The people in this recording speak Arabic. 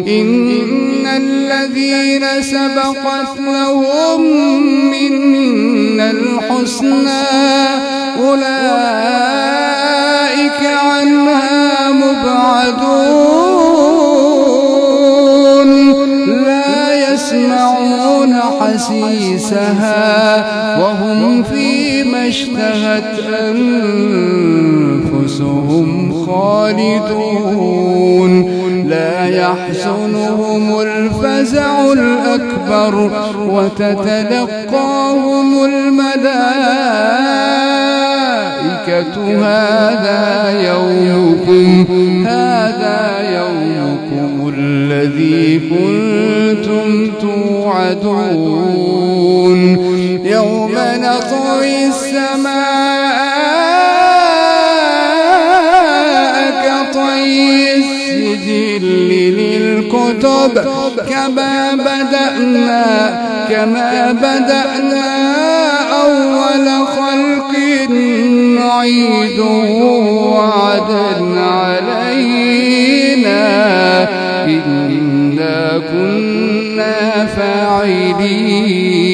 إن الذين سبقت لهم منا الحسنى أولئك عنها مبعدون لا يسمعون حسيسها وهم فيما اشتهت أنفسهم خالدون لا يحزنهم الفزع الأكبر وتتلقاهم الملائكة هذا يومكم الذي كنتم توعدون يوم نطوي السماء كطي السجل للكتب كما بدأنا أول خلق نعيده وعدا علينا إنا كنا فاعلين